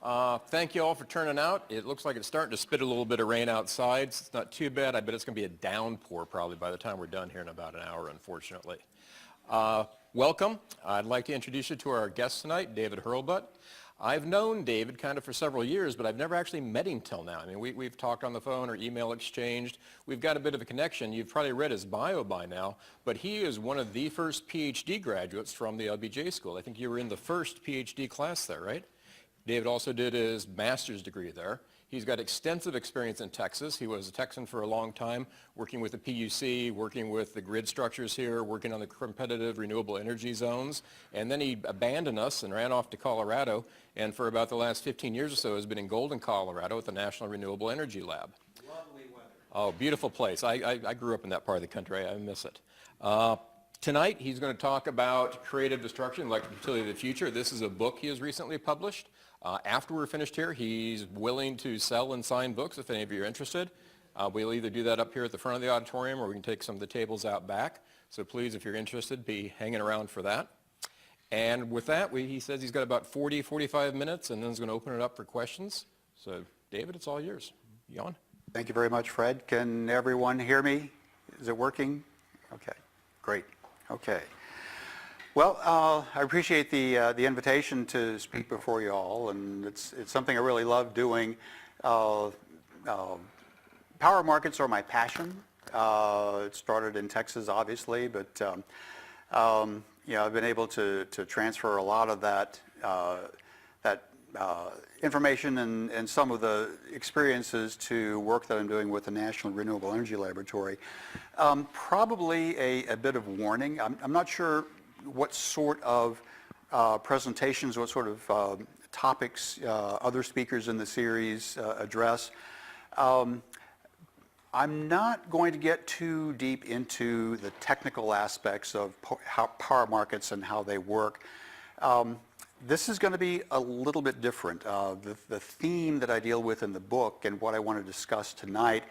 Thank you all for turning out. It looks like it's starting to spit a little bit of rain outside. It's not too bad. I bet it's going to be a downpour probably by the time we're done here in about an hour, unfortunately. Welcome. I'd like to introduce you to our guest tonight, David Hurlbut. I've known David kind of for several years, but I've never actually met him till now. I mean, we've talked on the phone or email exchanged. We've got a bit of a connection. You've probably read his bio by now, but he is one of the first PhD graduates from the LBJ school. I think you were in the first PhD class there, right? David also did his master's degree there. He's got extensive experience in Texas. He was a Texan for a long time, working with the PUC, working with the grid structures here, working on the competitive renewable energy zones. And then he abandoned us and ran off to Colorado, and for about the last 15 years or so has been in Golden, Colorado at the National Renewable Energy Lab. Lovely weather. Oh, beautiful place. I grew up in that part of the country. I miss it. Tonight, he's going to talk about creative destruction, electric utility of the future. This is a book he has recently published. After we're finished here, he's willing to sell and sign books if any of you are interested. We'll either do that up here at the front of the auditorium or we can take some of the tables out back. So please, if you're interested, be hanging around for that. And with that, he says he's got about 45 minutes and then he's going to open it up for questions. So David, it's all yours. You on? Thank you very much, Fred. Can everyone hear me? Is it working? Okay, great. Okay. Well, I appreciate the invitation to speak before you all, and it's something I really love doing. Power markets are my passion. It started in Texas, obviously, but I've been able to transfer a lot of that information and some of the experiences to work that I'm doing with the National Renewable Energy Laboratory. Probably a bit of warning. I'm not sure what sort of presentations, what sort of topics other speakers in the series address. I'm not going to get too deep into the technical aspects of how power markets and how they work. This is going to be a little bit different. The theme that I deal with in the book and what I want to discuss tonight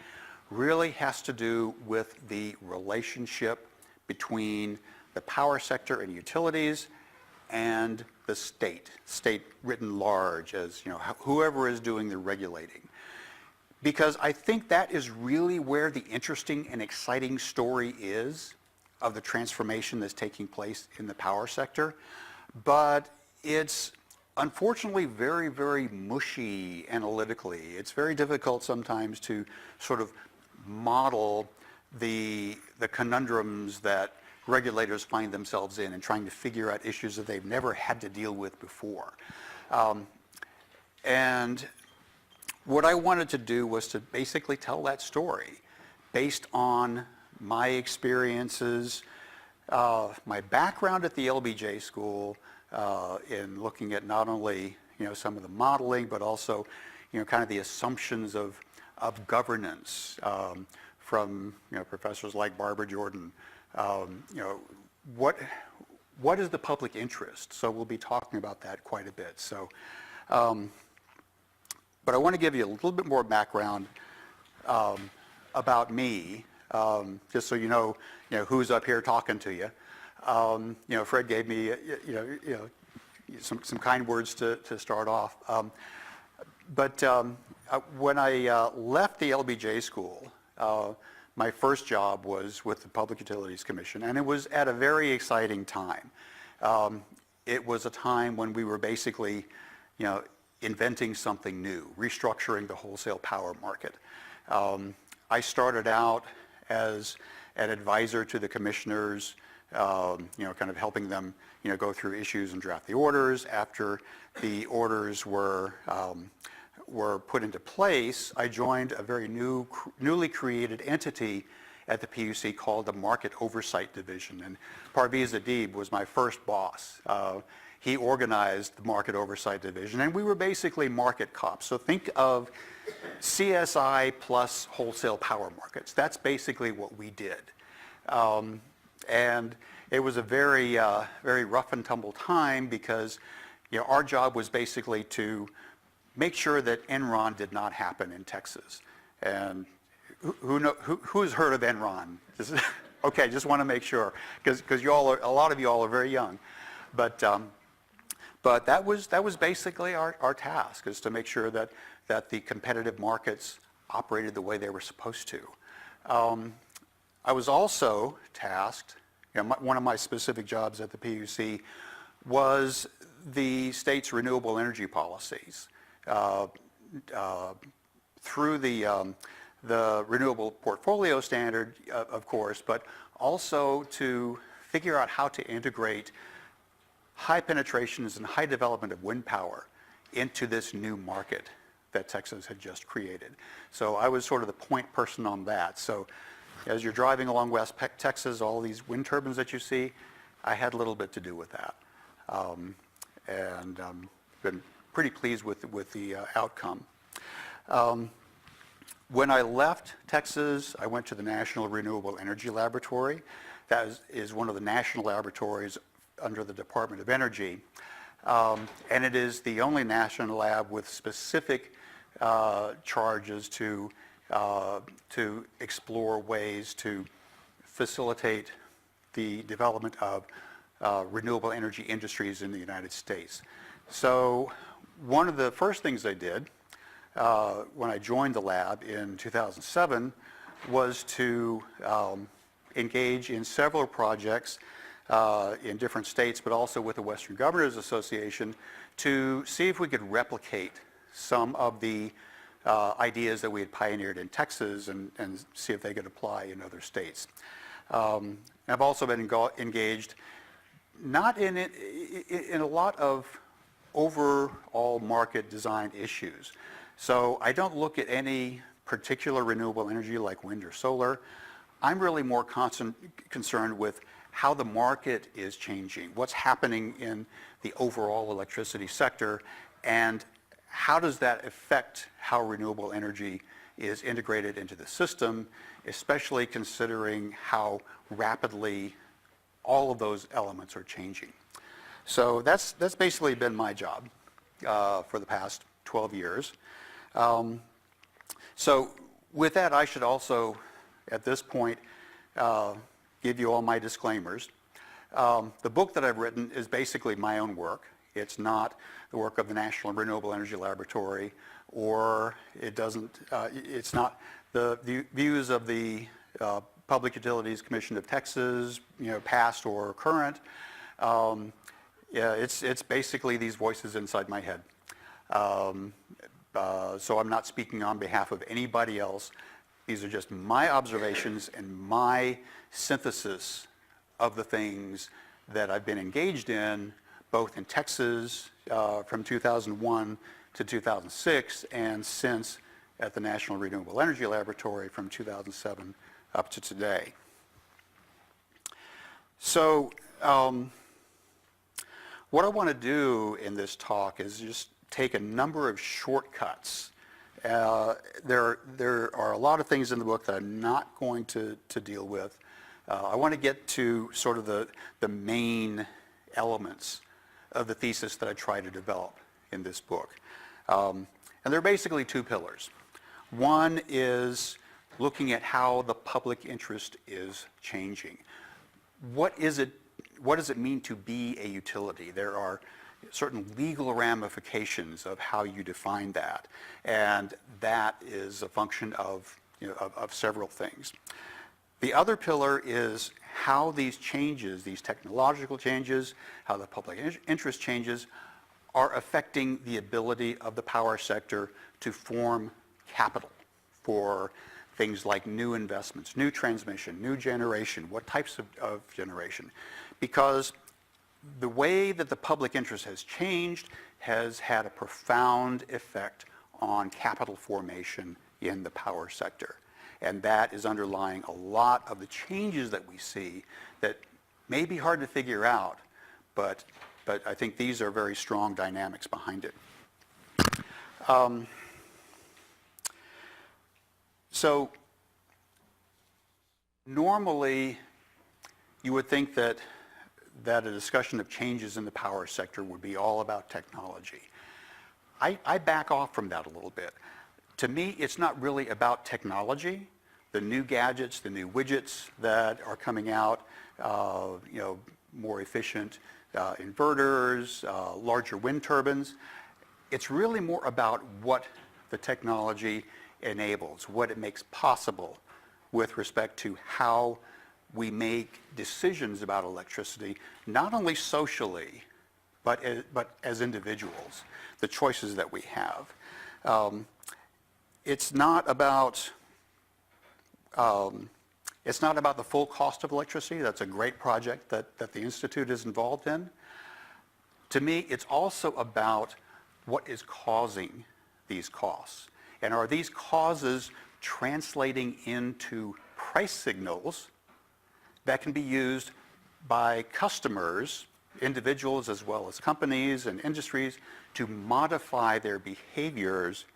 really has to do with the relationship between the power sector and utilities and the state written large, as whoever is doing the regulating. Because I think that is really where the interesting and exciting story is of the transformation that's taking place in the power sector. But it's unfortunately very, very mushy analytically. It's very difficult sometimes to sort of model the conundrums that regulators find themselves in and trying to figure out issues that they've never had to deal with before. And what I wanted to do was to basically tell that story based on my experiences, my background at the LBJ school, in looking at not only some of the modeling, but also kind of the assumptions of governance from professors like Barbara Jordan. What is the public interest? So we'll be talking about that quite a bit. So, but I want to give you a little bit more background about me, just so you know who's up here talking to you. Fred gave me some kind words to start off. But when I left the LBJ school, my first job was with the Public Utilities Commission, and it was at a very exciting time. It was a time when we were basically, inventing something new, restructuring the wholesale power market. I started out as an advisor to the commissioners, kind of helping them, go through issues and draft the orders. After the orders were put into place, I joined a very newly created entity at the PUC called the Market Oversight Division. And Parviz Adib was my first boss. He organized the Market Oversight Division, and we were basically market cops. So think of CSI plus wholesale power markets. That's basically what we did. And it was a very, very rough and tumble time because our job was basically to make sure that Enron did not happen in Texas. And who's heard of Enron? Okay, just want to make sure, because a lot of you all are very young. But But that was basically our task, is to make sure that the competitive markets operated the way they were supposed to. I was also tasked, one of my specific jobs at the PUC was the state's renewable energy policies through the renewable portfolio standard, of course, but also to figure out how to integrate high penetrations and high development of wind power into this new market that Texas had just created. So I was sort of the point person on that. So as you're driving along West Texas, all these wind turbines that you see, I had a little bit to do with that. And been pretty pleased with the outcome. When I left Texas, I went to the National Renewable Energy Laboratory. That is one of the national laboratories under the Department of Energy. And it is the only national lab with specific charges to explore ways to facilitate the development of renewable energy industries in the United States. So one of the first things I did when I joined the lab in 2007 was to engage in several projects in different states, but also with the Western Governors Association, to see if we could replicate some of the ideas that we had pioneered in Texas and see if they could apply in other states. I've also been engaged not in a lot of overall market design issues. So I don't look at any particular renewable energy like wind or solar. I'm really more concerned with how the market is changing, what's happening in the overall electricity sector, and how does that affect how renewable energy is integrated into the system, especially considering how rapidly all of those elements are changing. So that's basically been my job for the past 12 years. So with that, I should also, at this point, give you all my disclaimers. The book that I've written is basically my own work. It's not the work of the National Renewable Energy Laboratory, or it's not the views of the Public Utilities Commission of Texas, past or current. Yeah, it's basically these voices inside my head. So I'm not speaking on behalf of anybody else. These are just my observations and my synthesis of the things that I've been engaged in, both in Texas from 2001 to 2006, and since at the National Renewable Energy Laboratory from 2007 up to today. So what I want to do in this talk is just take a number of shortcuts. There are a lot of things in the book that I'm not going to deal with. I want to get to sort of the main elements of the thesis that I try to develop in this book. And there are basically two pillars. One is looking at how the public interest is changing. What does it mean to be a utility? There are certain legal ramifications of how you define that, and that is a function of several things. The other pillar is how these changes, these technological changes, how the public interest changes, are affecting the ability of the power sector to form capital for things like new investments, new transmission, new generation, what types of generation. Because the way that the public interest has changed has had a profound effect on capital formation in the power sector. And that is underlying a lot of the changes that we see that may be hard to figure out, but I think these are very strong dynamics behind it. So normally you would think that a discussion of changes in the power sector would be all about technology. I back off from that a little bit. To me, it's not really about technology, the new gadgets, the new widgets that are coming out, more efficient, inverters, larger wind turbines. It's really more about what the technology enables, what it makes possible with respect to how we make decisions about electricity, not only socially, but as individuals, the choices that we have. It's not about the full cost of electricity. That's a great project that the Institute is involved in. To me, it's also about what is causing these costs. And are these causes translating into price signals that can be used by customers, individuals as well as companies and industries, to modify their behaviors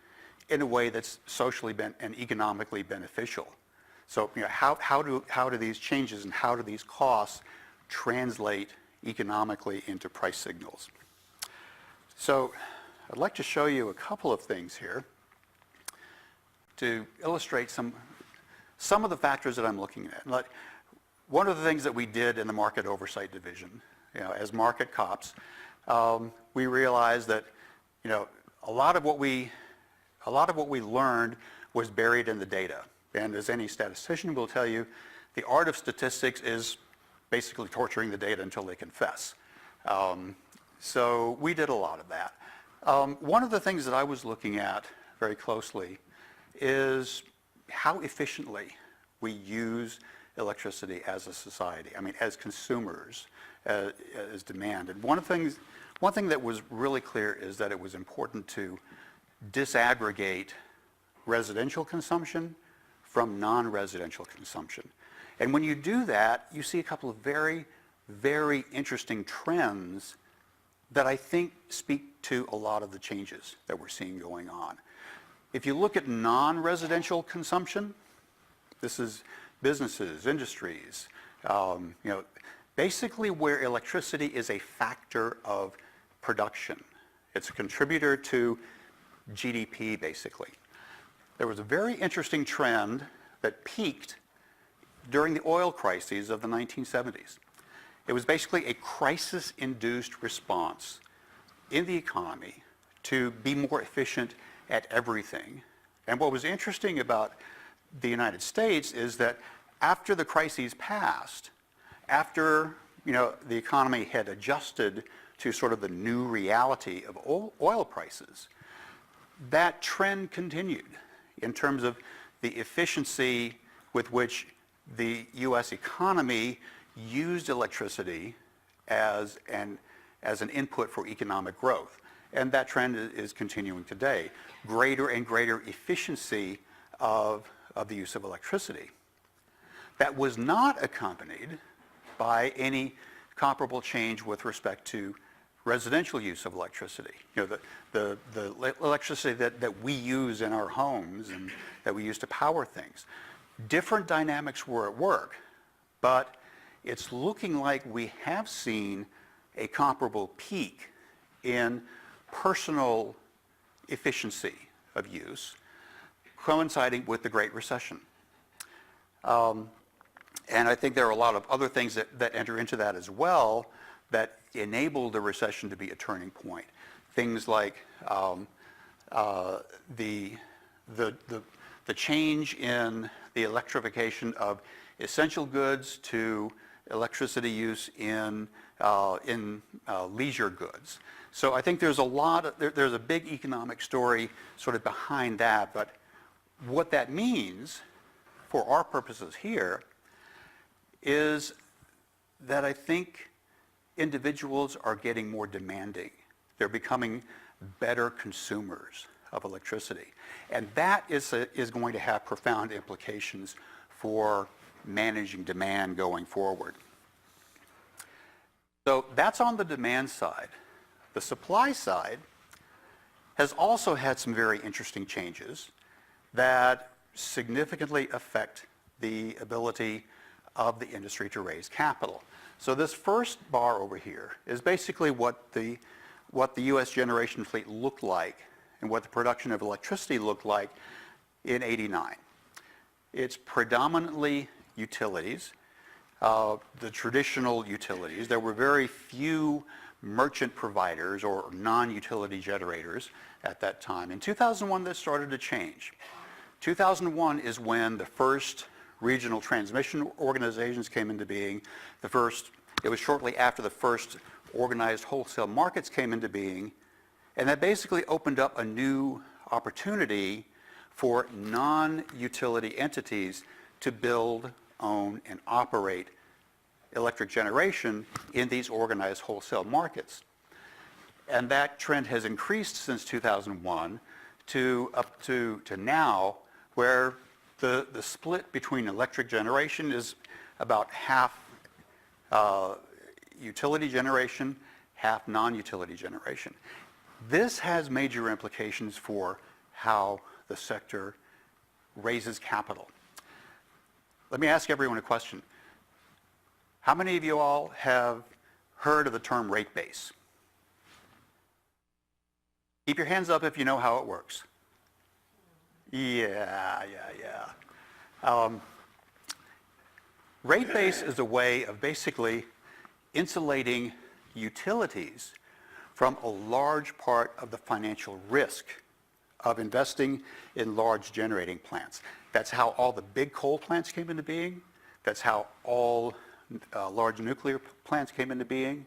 in a way that's socially and economically beneficial. So, how do these changes and how do these costs translate economically into price signals? So, I'd like to show you a couple of things here to illustrate some of the factors that I'm looking at. Like, one of the things that we did in the Market Oversight Division, as market cops, we realized that, a lot of what we learned was buried in the data. And as any statistician will tell you, the art of statistics is basically torturing the data until they confess. So we did a lot of that. One of the things that I was looking at very closely is how efficiently we use electricity as a society. I mean, as consumers, as demand. And one thing that was really clear is that it was important to disaggregate residential consumption from non-residential consumption. And when you do that, you see a couple of very, very interesting trends that I think speak to a lot of the changes that we're seeing going on. If you look at non-residential consumption, this is businesses, industries, basically where electricity is a factor of production. It's a contributor to GDP, basically. There was a very interesting trend that peaked during the oil crises of the 1970s. It was basically a crisis-induced response in the economy to be more efficient at everything. And what was interesting about the United States is that after the crises passed, after the economy had adjusted to sort of the new reality of oil prices, that trend continued in terms of the efficiency with which the U.S. economy used electricity as an input for economic growth. And that trend is continuing today. Greater and greater efficiency of the use of electricity. That was not accompanied by any comparable change with respect to residential use of electricity. The electricity that we use in our homes and that we use to power things. Different dynamics were at work, but it's looking like we have seen a comparable peak in personal efficiency of use coinciding with the Great Recession. And I think there are a lot of other things that enter into that as well that enabled the recession to be a turning point. Things like the change in the electrification of essential goods to electricity use in leisure goods. So I think there's a big economic story sort of behind that, but what that means for our purposes here is that I think individuals are getting more demanding. They're becoming better consumers of electricity. And that is going to have profound implications for managing demand going forward. So that's on the demand side. The supply side has also had some very interesting changes that significantly affect the ability of the industry to raise capital. So this first bar over here is basically what the U.S. generation fleet looked like and what the production of electricity looked like in '89. It's predominantly utilities. the traditional utilities. There were very few merchant providers or non-utility generators at that time. In 2001, this started to change. 2001 is when the first regional transmission organizations came into being. It was shortly after the first organized wholesale markets came into being, and that basically opened up a new opportunity for non-utility entities to build, own, and operate electric generation in these organized wholesale markets. And that trend has increased since 2001 to up to now, where the split between electric generation is about half utility generation, half non-utility generation. This has major implications for how the sector raises capital. Let me ask everyone a question. How many of you all have heard of the term rate base? Keep your hands up if you know how it works. Yeah. Rate base is a way of basically insulating utilities from a large part of the financial risk of investing in large generating plants. That's how all the big coal plants came into being. That's how all large nuclear plants came into being.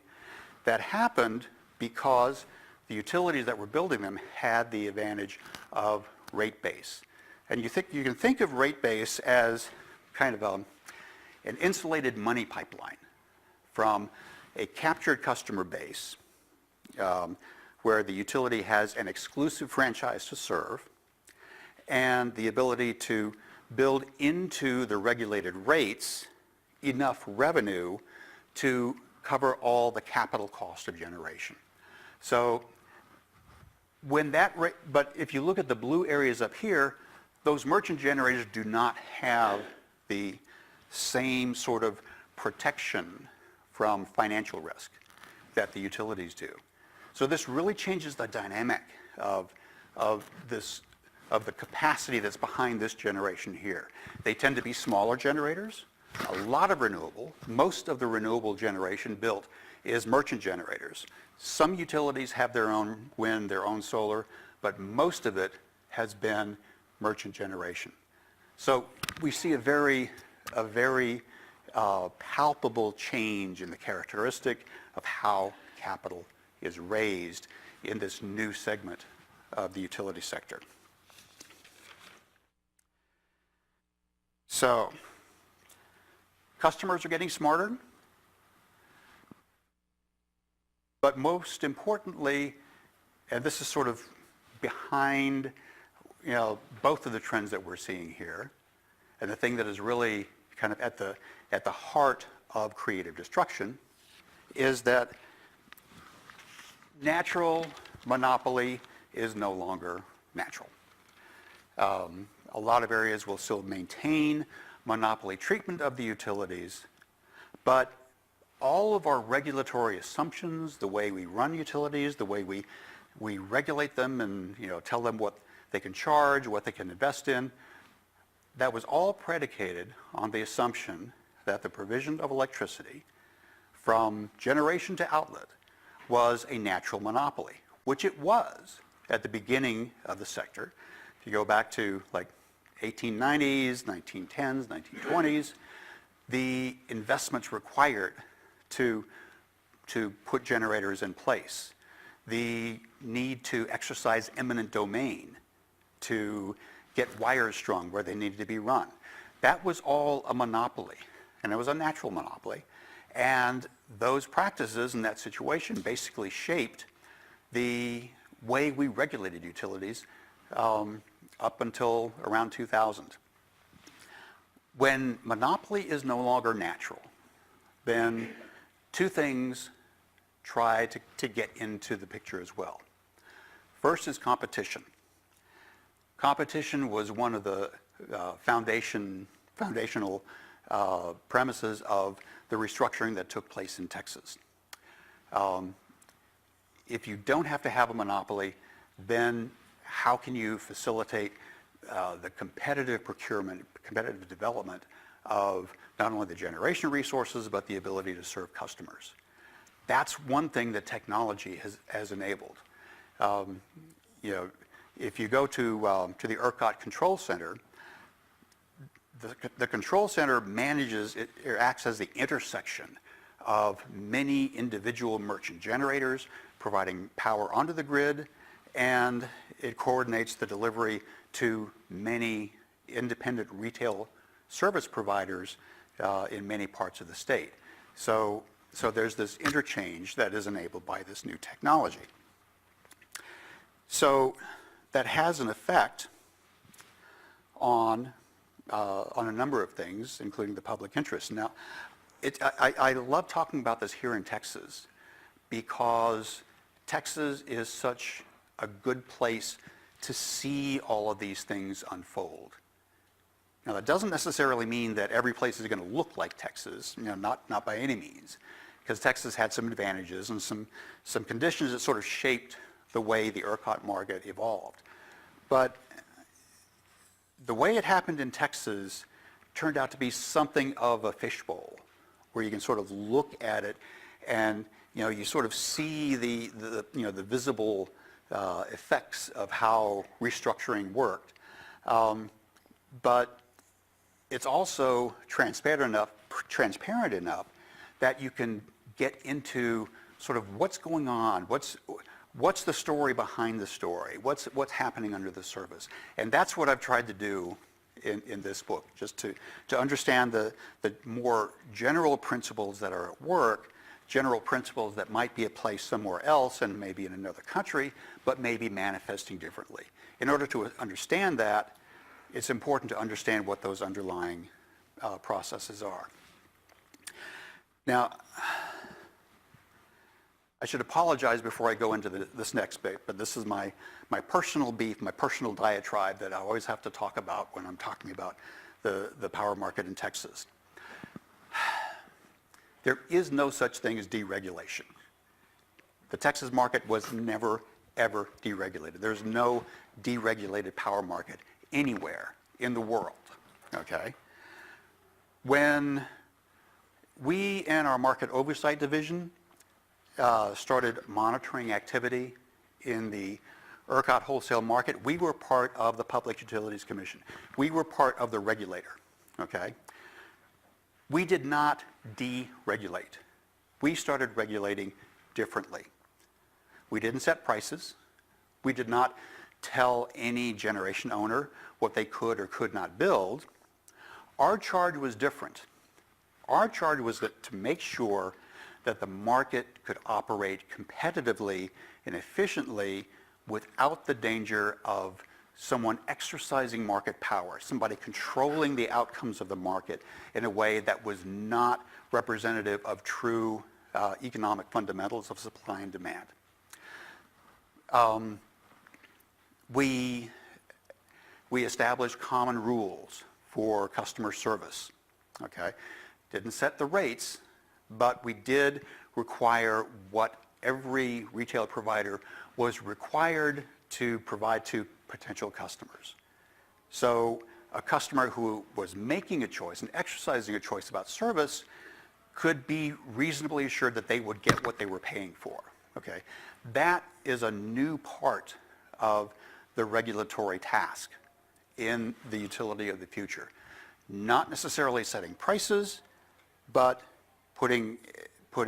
That happened because the utilities that were building them had the advantage of rate base. And you can think of rate base as kind of an insulated money pipeline from a captured customer base where the utility has an exclusive franchise to serve and the ability to build into the regulated rates enough revenue to cover all the capital cost of generation. So but if you look at the blue areas up here, those merchant generators do not have the same sort of protection from financial risk that the utilities do. So this really changes the dynamic of the capacity that's behind this generation here. They tend to be smaller generators, a lot of renewable. Most of the renewable generation built is merchant generators. Some utilities have their own wind, their own solar, but most of it has been merchant generation. So we see a very palpable change in the characteristic of how capital is raised in this new segment of the utility sector. So customers are getting smarter, but most importantly, and this is sort of behind both of the trends that we're seeing here, and the thing that is really kind of at the heart of creative destruction is that natural monopoly is no longer natural. A lot of areas will still maintain monopoly treatment of the utilities, but all of our regulatory assumptions, the way we run utilities, the way we regulate them and tell them what they can charge, what they can invest in, that was all predicated on the assumption that the provision of electricity from generation to outlet was a natural monopoly, which it was at the beginning of the sector. If you go back to like 1890s, 1910s, 1920s, the investments required to put generators in place, the need to exercise eminent domain to get wires strung where they needed to be run, that was all a monopoly, and it was a natural monopoly. And those practices in that situation basically shaped the way we regulated utilities up until around 2000. When monopoly is no longer natural, then two things try to get into the picture as well. First is competition. Competition was one of the foundational premises of the restructuring that took place in Texas. If you don't have to have a monopoly, then how can you facilitate the competitive procurement, competitive development of not only the generation resources, but the ability to serve customers. That's one thing that technology has enabled. If you go to the ERCOT Control Center, the Control Center manages, it acts as the intersection of many individual merchant generators providing power onto the grid, and it coordinates the delivery to many independent retail service providers in many parts of the state. So there's this interchange that is enabled by this new technology. So that has an effect on a number of things, including the public interest. Now, I love talking about this here in Texas because Texas is such a good place to see all of these things unfold. Now, that doesn't necessarily mean that every place is going to look like Texas, not by any means, because Texas had some advantages and some conditions that sort of shaped the way the ERCOT market evolved. But the way it happened in Texas turned out to be something of a fishbowl, where you can sort of look at it and you sort of see the visible effects of how restructuring worked. But it's also transparent enough that you can get into sort of what's going on, what's the story behind the story, what's happening under the surface. And that's what I've tried to do in this book, just to understand the more general principles that are at work, general principles that might be at play somewhere else and maybe in another country, but maybe manifesting differently. In order to understand that, it's important to understand what those underlying processes are. Now, I should apologize before I go into this next bit, but this is my personal beef, my personal diatribe that I always have to talk about when I'm talking about the power market in Texas. There is no such thing as deregulation. The Texas market was never, ever deregulated. There's no deregulated power market anywhere in the world, okay? When we and our market oversight division started monitoring activity in the ERCOT wholesale market, we were part of the Public Utilities Commission. We were part of the regulator, okay? We did not deregulate. We started regulating differently. We didn't set prices. We did not tell any generation owner what they could or could not build. Our charge was different. Our charge was to make sure that the market could operate competitively and efficiently without the danger of someone exercising market power, somebody controlling the outcomes of the market in a way that was not representative of true economic fundamentals of supply and demand. We established common rules for customer service, okay? Didn't set the rates, but we did require what every retail provider was required to provide to potential customers. So a customer who was making a choice and exercising a choice about service could be reasonably assured that they would get what they were paying for, okay? That is a new part of the regulatory task in the utility of the future. Not necessarily setting prices, but putting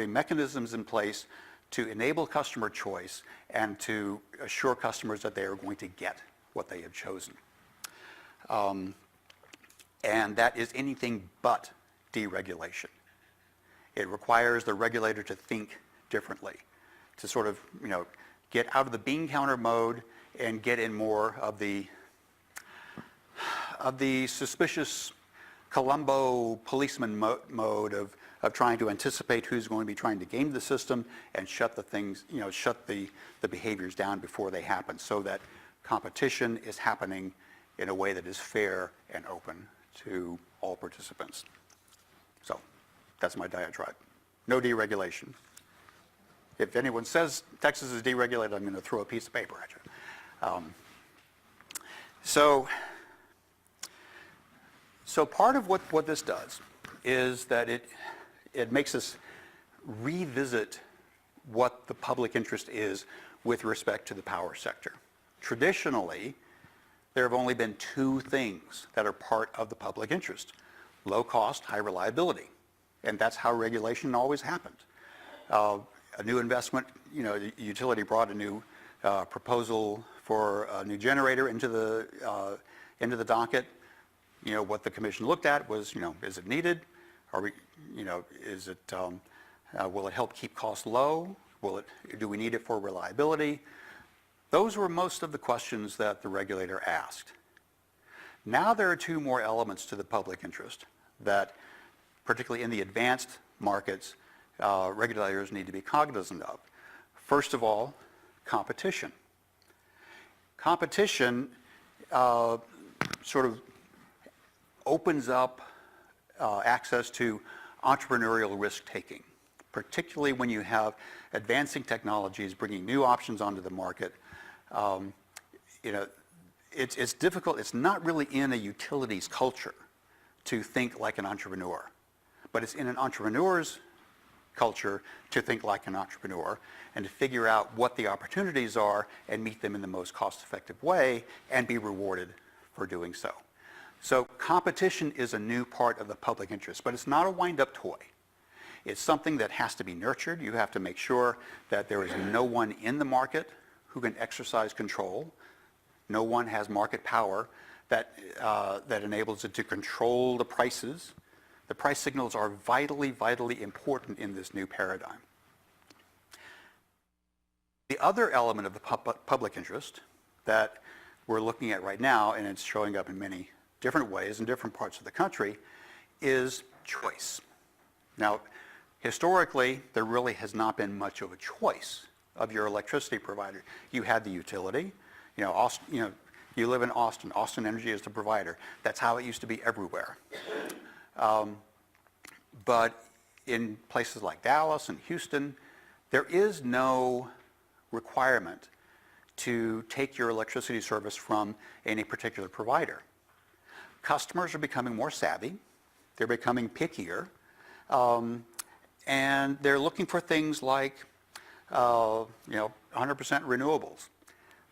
mechanisms in place to enable customer choice and to assure customers that they are going to get what they have chosen. And that is anything but deregulation. It requires the regulator to think differently, to sort of, get out of the bean counter mode and get in more of the suspicious Columbo policeman mode of trying to anticipate who's going to be trying to game the system and shut the behaviors down before they happen, so that competition is happening in a way that is fair and open to all participants. So that's my diatribe. No deregulation. If anyone says Texas is deregulated, I'm going to throw a piece of paper at you. So part of what this does is that it makes us revisit what the public interest is with respect to the power sector. Traditionally, there have only been two things that are part of the public interest: low cost, high reliability. And that's how regulation always happened. A new investment, the utility brought a new proposal for a new generator into the docket. What the commission looked at was, is it needed? Are we, is it, will it help keep costs low? Do we need it for reliability? Those were most of the questions that the regulator asked. Now there are two more elements to the public interest that, particularly in the advanced markets, regulators need to be cognizant of. First of all, competition. Competition sort of opens up access to entrepreneurial risk-taking, particularly when you have advancing technologies bringing new options onto the market. It's difficult. It's not really in a utilities culture to think like an entrepreneur, but it's in an entrepreneur's culture to think like an entrepreneur and to figure out what the opportunities are and meet them in the most cost-effective way and be rewarded for doing so. So competition is a new part of the public interest, but it's not a wind-up toy. It's something that has to be nurtured. You have to make sure that there is no one in the market who can exercise control. No one has market power that enables it to control the prices. The price signals are vitally, vitally important in this new paradigm. The other element of the public interest that we're looking at right now, and it's showing up in many different ways in different parts of the country, is choice. Now, historically, there really has not been much of a choice of your electricity provider. You had the utility. You live in Austin. Austin Energy is the provider. That's how it used to be everywhere. But in places like Dallas and Houston, there is no requirement to take your electricity service from any particular provider. Customers are becoming more savvy. They're becoming pickier. And they're looking for things like 100% renewables.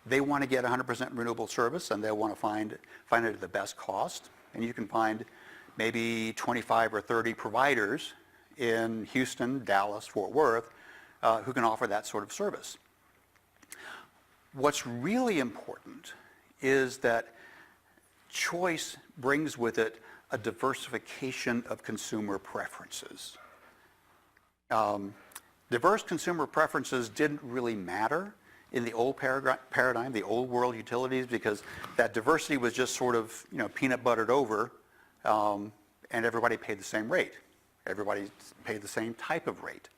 They want to get 100% renewable service, and they want to find it at the best cost. And you can find maybe 25 or 30 providers in Houston, Dallas, Fort Worth, who can offer that sort of service. What's really important is that choice brings with it a diversification of consumer preferences. Diverse consumer preferences didn't really matter in the old paradigm, the old world utilities, because that diversity was just sort of peanut buttered over, and everybody paid the same rate. Everybody paid the same type of rate.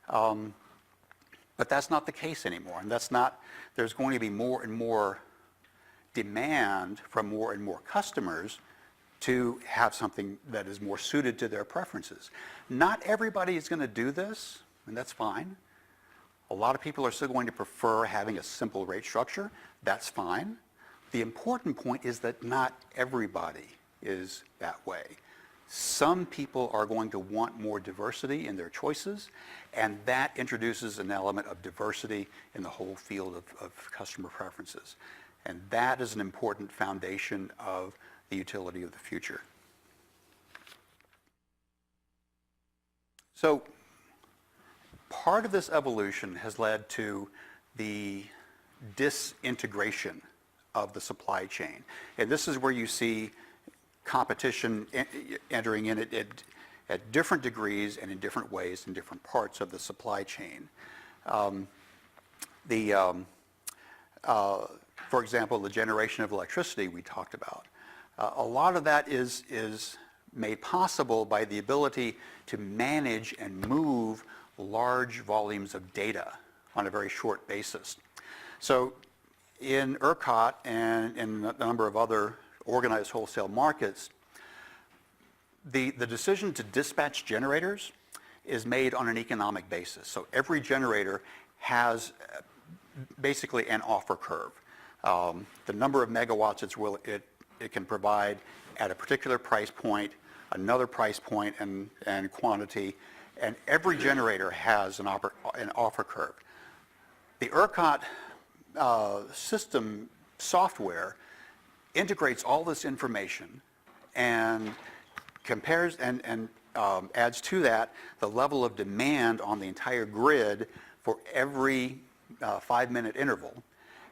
But that's not the case anymore, and there's going to be more and more demand from more and more customers to have something that is more suited to their preferences. Not everybody is going to do this, and that's fine. A lot of people are still going to prefer having a simple rate structure. That's fine. The important point is that not everybody is that way. Some people are going to want more diversity in their choices, and that introduces an element of diversity in the whole field of customer preferences. And that is an important foundation of the utility of the future. So part of this evolution has led to the disintegration of the supply chain. And this is where you see competition entering in at different degrees and in different ways in different parts of the supply chain. For example, the generation of electricity we talked about. A lot of that is made possible by the ability to manage and move large volumes of data on a very short basis. So in ERCOT and in a number of other organized wholesale markets, the decision to dispatch generators is made on an economic basis. So every generator has basically an offer curve. The number of megawatts it can provide at a particular price point, another price point and quantity, and every generator has an offer curve. The ERCOT system software integrates all this information and compares and adds to that the level of demand on the entire grid for every 5-minute interval,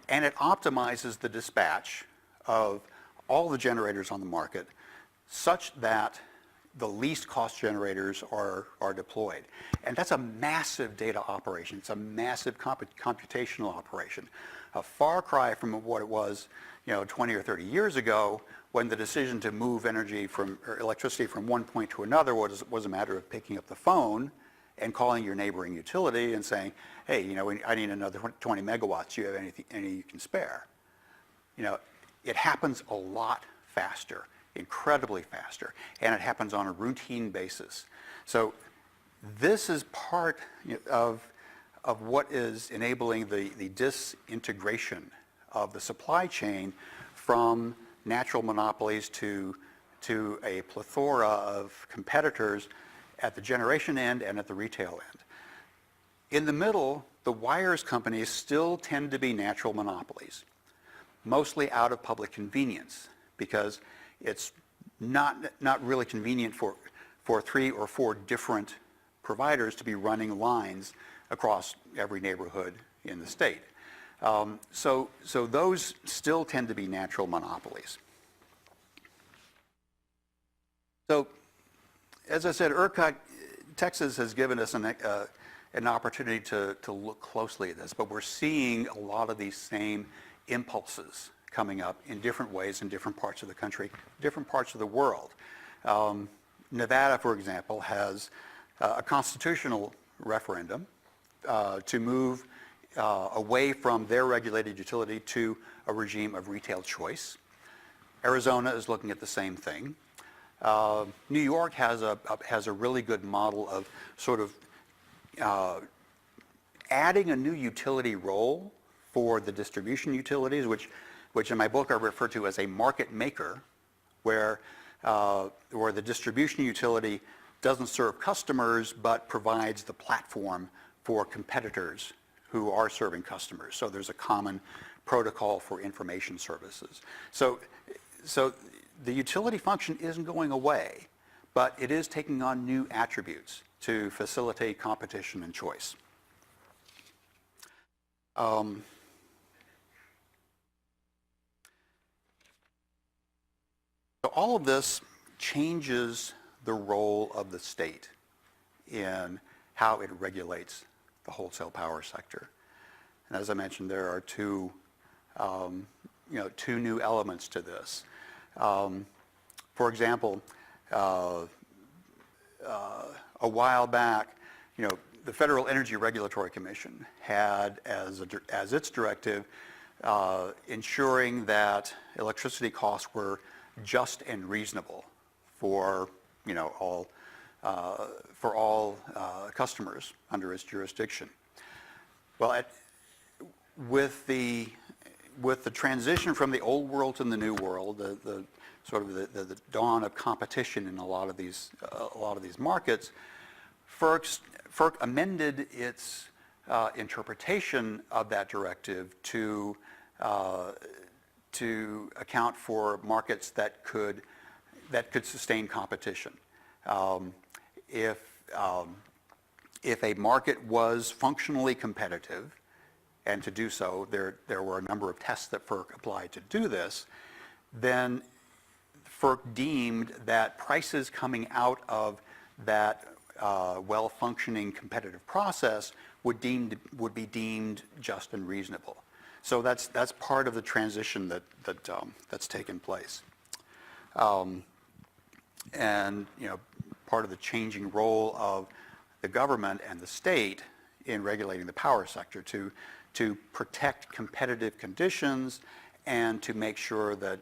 and it optimizes the dispatch of all the generators on the market such that the least cost generators are deployed. And that's a massive data operation. It's a massive computational operation. A far cry from what it was 20 or 30 years ago, when the decision to move electricity from one point to another was a matter of picking up the phone and calling your neighboring utility and saying, hey, I need another 20 megawatts. Do you have any you can spare? It happens a lot faster, incredibly faster, and it happens on a routine basis. So this is part of what is enabling the disintegration of the supply chain from natural monopolies to a plethora of competitors at the generation end and at the retail end. In the middle, the wires companies still tend to be natural monopolies, mostly out of public convenience, because it's not really convenient for 3 or 4 different providers to be running lines across every neighborhood in the state. So those still tend to be natural monopolies. So, as I said, ERCOT, Texas has given us an opportunity to look closely at this, but we're seeing a lot of these same impulses coming up in different ways in different parts of the country, different parts of the world. Nevada, for example, has a constitutional referendum to move away from their regulated utility to a regime of retail choice. Arizona is looking at the same thing. New York has a really good model of sort of adding a new utility role for the distribution utilities, which in my book I refer to as a market maker, where the distribution utility doesn't serve customers but provides the platform for competitors who are serving customers. So there's a common protocol for information services. So the utility function isn't going away, but it is taking on new attributes to facilitate competition and choice. So all of this changes the role of the state in how it regulates the wholesale power sector. And as I mentioned, there are two new elements to this. For example, a while back, the Federal Energy Regulatory Commission had as its directive ensuring that electricity costs were just and reasonable for all customers under its jurisdiction. Well, with the transition from the old world to the new world, the sort of the dawn of competition in a lot of these markets, FERC amended its interpretation of that directive to account for markets that could sustain competition. If a market was functionally competitive, and to do so, there were a number of tests that FERC applied to do this, then FERC deemed that prices coming out of that well-functioning competitive process would be deemed just and reasonable. So that's part of the transition that's taken place, and part of the changing role of the government and the state in regulating the power sector to protect competitive conditions and to make sure that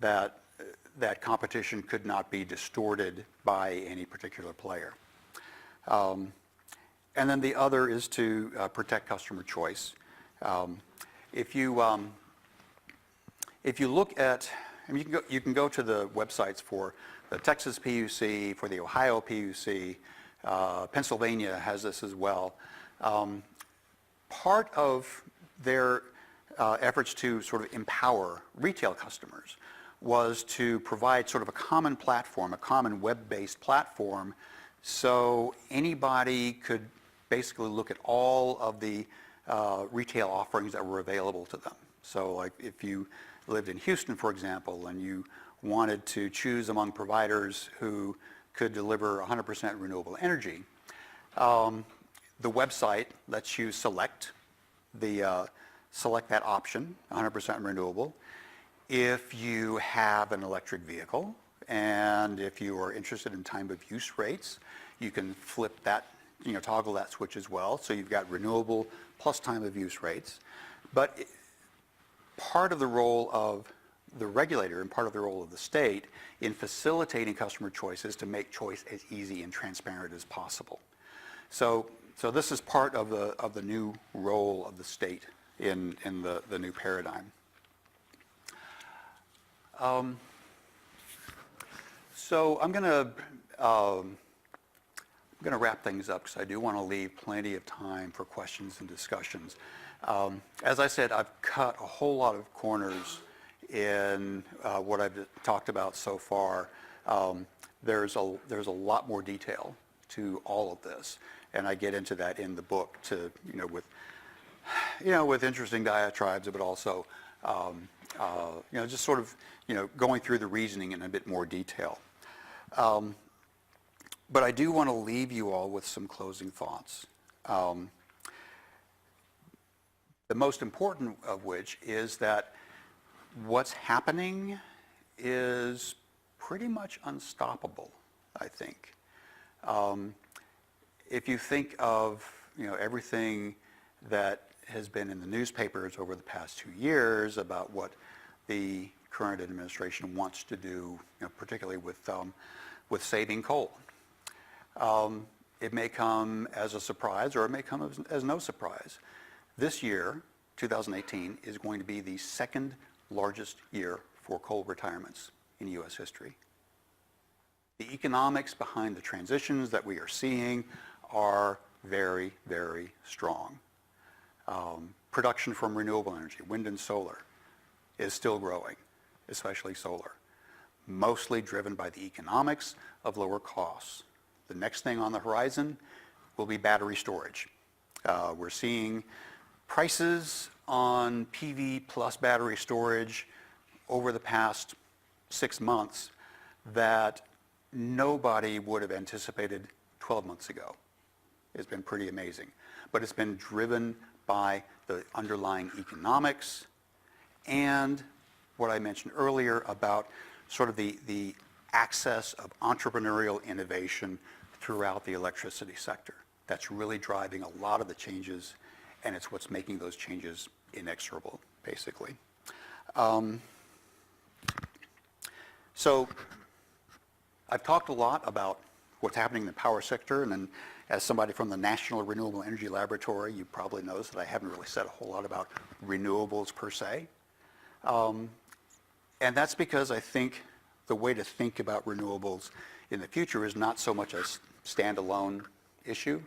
that competition could not be distorted by any particular player. And then the other is to protect customer choice. If you if you look at, I mean, you can go to the websites for the Texas PUC, for the Ohio PUC, Pennsylvania has this as well. Part of their efforts to sort of empower retail customers was to provide sort of a common platform, a common web-based platform, so anybody could basically look at all of the retail offerings that were available to them. So like if you lived in Houston, for example, and you wanted to choose among providers who could deliver 100% renewable energy, the website lets you select that option, 100% renewable. If you have an electric vehicle and if you are interested in time of use rates, you can flip that, toggle that switch as well. So you've got renewable plus time of use rates. But part of the role of the regulator and part of the role of the state in facilitating customer choices to make choice as easy and transparent as possible. So this is part of the new role of the state in the new paradigm. So I'm going to wrap things up because I do want to leave plenty of time for questions and discussions. As I said, I've cut a whole lot of corners in what I've talked about so far. There's a lot more detail to all of this, and I get into that in the book with interesting diatribes, but also just sort of going through the reasoning in a bit more detail. But I do want to leave you all with some closing thoughts. The most important of which is that what's happening is pretty much unstoppable, I think. If you think of everything that has been in the newspapers over the past 2 years about what the current administration wants to do, particularly with saving coal. It may come as a surprise or it may come as no surprise. This year, 2018, is going to be the second largest year for coal retirements in U.S. history. The economics behind the transitions that we are seeing are very, very strong. Production from renewable energy, wind and solar, is still growing, especially solar, mostly driven by the economics of lower costs. The next thing on the horizon will be battery storage. We're seeing prices on PV plus battery storage over the past 6 months that nobody would have anticipated 12 months ago. It's been pretty amazing. But it's been driven by the underlying economics and what I mentioned earlier about sort of the access of entrepreneurial innovation throughout the electricity sector. That's really driving a lot of the changes, and it's what's making those changes inexorable, basically. So I've talked a lot about what's happening in the power sector, and then as somebody from the National Renewable Energy Laboratory, you probably noticed that I haven't really said a whole lot about renewables per se. And that's because I think the way to think about renewables in the future is not so much a standalone issue,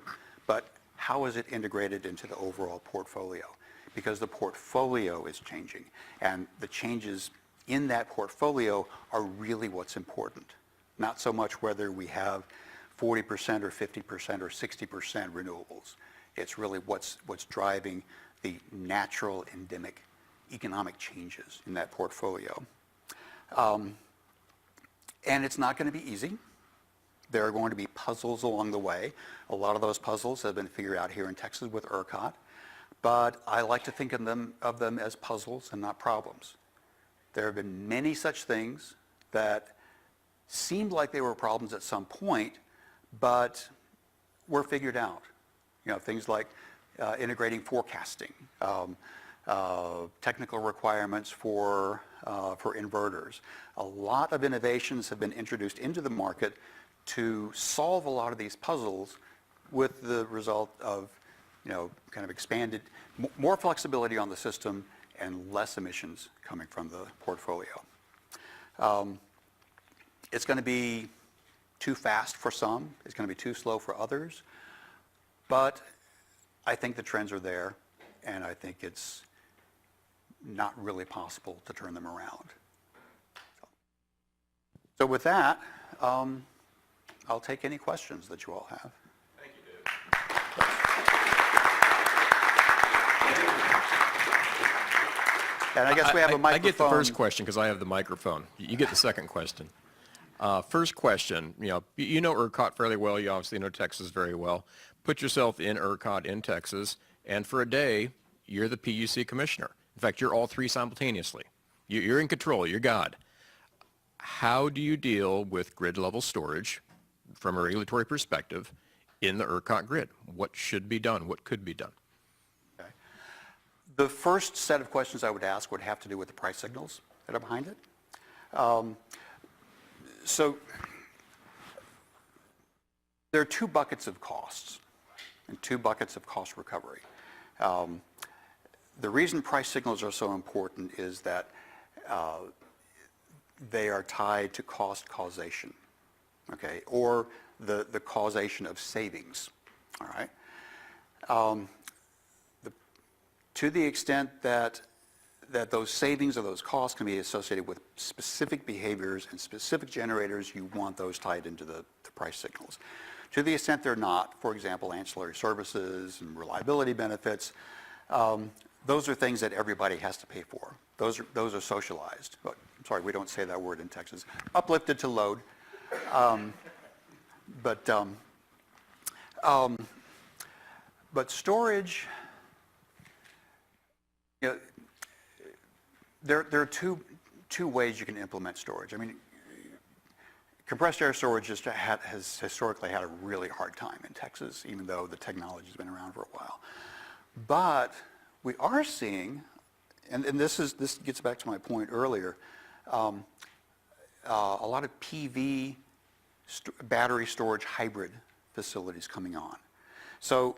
but how is it integrated into the overall portfolio? Because the portfolio is changing, and the changes in that portfolio are really what's important. Not so much whether we have 40% or 50% or 60% renewables. It's really what's driving the natural endemic economic changes in that portfolio. And it's not going to be easy. There are going to be puzzles along the way. A lot of those puzzles have been figured out here in Texas with ERCOT, but I like to think of them as puzzles and not problems. There have been many such things that seemed like they were problems at some point, but were figured out. Things like integrating forecasting, technical requirements for inverters. A lot of innovations have been introduced into the market to solve a lot of these puzzles, with the result of kind of expanded, more flexibility on the system and less emissions coming from the portfolio. It's going to be too fast for some, it's going to be too slow for others, but I think the trends are there, and I think it's not really possible to turn them around. So with that, I'll take any questions that you all have. Thank you, Dave. And I guess we have a microphone. I get the first question because I have the microphone. You get the second question. First question, you know ERCOT fairly well. You obviously know Texas very well. Put yourself in ERCOT in Texas, and for a day, you're the PUC commissioner. In fact, you're all three simultaneously. You're in control. You're God. How do you deal with grid level storage from a regulatory perspective in the ERCOT grid? What should be done? What could be done? Okay. The first set of questions I would ask would have to do with the price signals that are behind it. So there are two buckets of costs and two buckets of cost recovery. The reason price signals are so important is that they are tied to cost causation, okay, or the causation of savings, all right? To the extent that those savings or those costs can be associated with specific behaviors and specific generators, you want those tied into the price signals. To the extent they're not, for example, ancillary services and reliability benefits, those are things that everybody has to pay for. Those are socialized. But, I'm sorry, we don't say that word in Texas. Uplifted to load. But storage, you know, there are two ways you can implement storage. I mean, compressed air storage has historically had a really hard time in Texas, even though the technology's been around for a while. But we are seeing, and this gets back to my point earlier, a lot of PV battery storage hybrid facilities coming on. So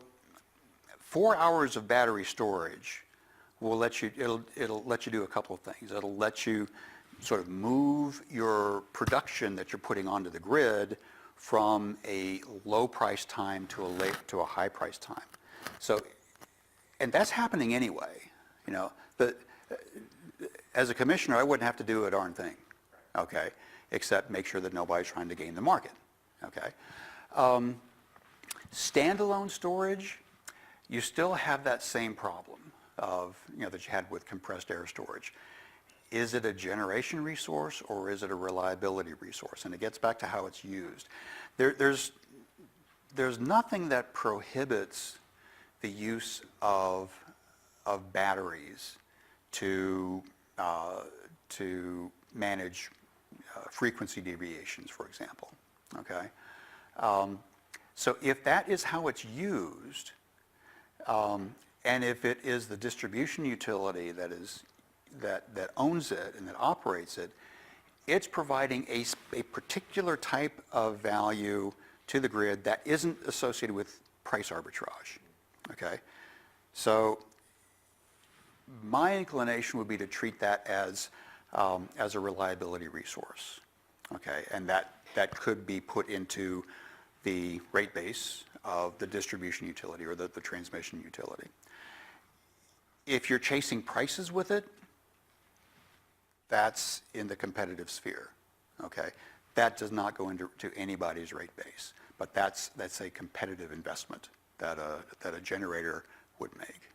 4 hours of battery storage will let you, it'll let you do a couple of things. It'll let you sort of move your production that you're putting onto the grid from a low price time to a high price time. So, and that's happening anyway, you know. As a commissioner, I wouldn't have to do a darn thing, okay, except make sure that nobody's trying to game the market, okay. Standalone storage, you still have that same problem of, you know, that you had with compressed air storage. Is it a generation resource or is it a reliability resource? And it gets back to how it's used. There's nothing that prohibits the use of batteries to manage frequency deviations, for example, okay? So if that is how it's used, and if it is the distribution utility that owns it and that operates it, it's providing a particular type of value to the grid that isn't associated with price arbitrage, okay? So my inclination would be to treat that as a reliability resource, okay? And that could be put into the rate base of the distribution utility or the transmission utility. If you're chasing prices with it, that's in the competitive sphere, okay? That does not go into anybody's rate base, but that's a competitive investment that a generator would make.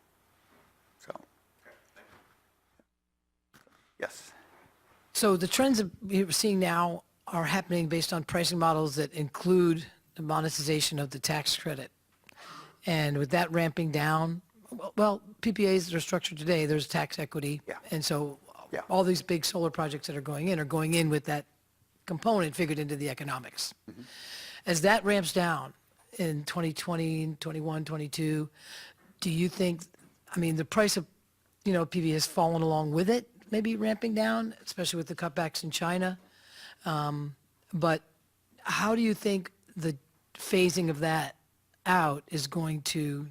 So, yes. So the trends that we're seeing now are happening based on pricing models that include the monetization of the tax credit. And with that ramping down, well, PPAs that are structured today, there's tax equity. Yeah. And so Yeah. all these big solar projects that are going in with that component figured into the economics. Mm-hmm. As that ramps down in 2020, 21, 22, do you think, I mean, the price of, PV has fallen along with it, maybe ramping down, especially with the cutbacks in China. But how do you think the phasing of that out is going to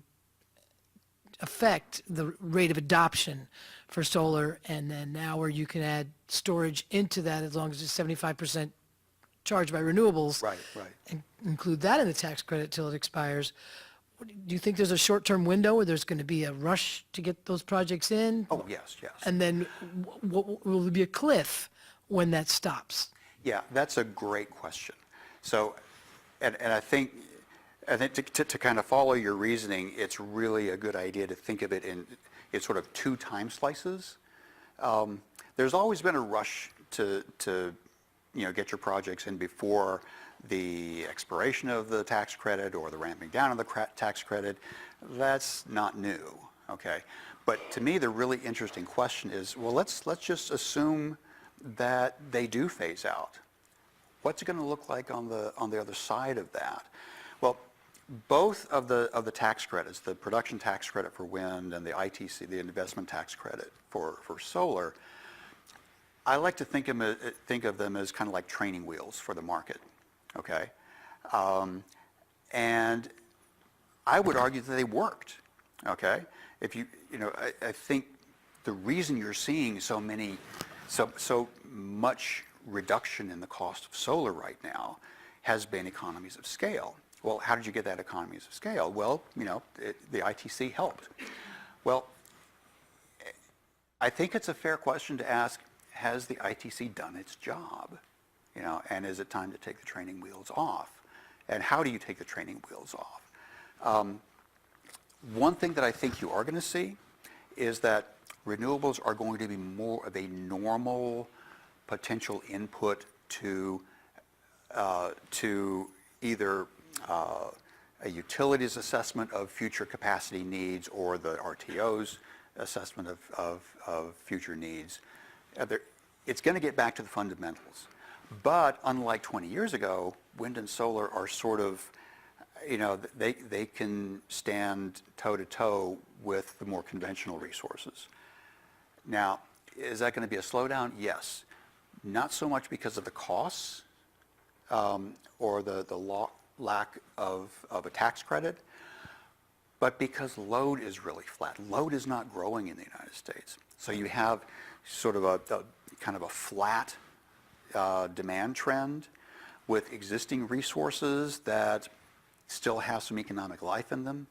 affect the rate of adoption for solar, and then now where you can add storage into that as long as it's 75% charged by renewables. Right. And include that in the tax credit till it expires. Do you think there's a short-term window where there's going to be a rush to get those projects in? Oh, yes. And then will there be a cliff when that stops? Yeah, that's a great question. So, and I think to kind of follow your reasoning, it's really a good idea to think of it in sort of two time slices. There's always been a rush to get your projects in before the expiration of the tax credit or the ramping down of the tax credit. That's not new, okay? But to me, the really interesting question is, well, let's just assume that they do phase out. What's it going to look like on the other side of that? Well, both of the tax credits, the production tax credit for wind and the ITC, the investment tax credit for solar, I like to think of them as kind of like training wheels for the market, okay? And I would argue that they worked, okay? If I think the reason you're seeing so much reduction in the cost of solar right now has been economies of scale. Well, how did you get that economies of scale? Well, the ITC helped. Well, I think it's a fair question to ask, has the ITC done its job? And is it time to take the training wheels off? And how do you take the training wheels off? One thing that I think you are going to see is that renewables are going to be more of a normal potential input to either a utilities assessment of future capacity needs or the RTO's assessment of future needs. It's going to get back to the fundamentals. But unlike 20 years ago, wind and solar are sort of, they can stand toe-to-toe with the more conventional resources. Now, is that going to be a slowdown? Yes. Not so much because of the costs or the lack of a tax credit, but because load is really flat. Load is not growing in the United States. So you have sort of a kind of a flat demand trend with existing resources that still have some economic life in them.